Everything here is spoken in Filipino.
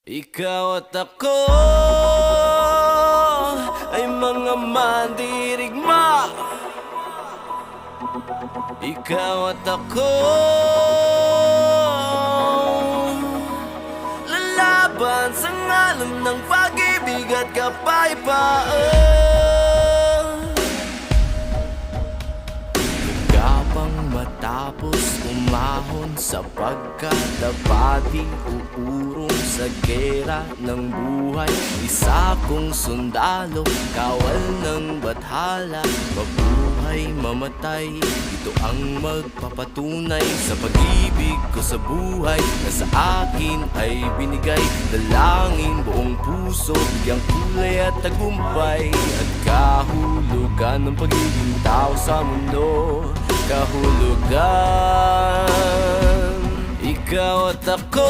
Ikaw at ako ay mga mandirigma. Ikaw at ako lalaban sa ngalan ng pag-ibig at kapayapaan. Gapang matapos umahon sapagkat dapating uurong sa gera ng buhay. Isa kong sundalo, kawal ng bathala, mabuhay, mamatay, ito ang magpapatunay sa pag-ibig ko sa buhay na sa akin ay binigay. Dalangin buong puso, bigyang kulay at tagumpay at kahulugan ng pagiging tao sa mundo. Kahulugan, ikaw at ako.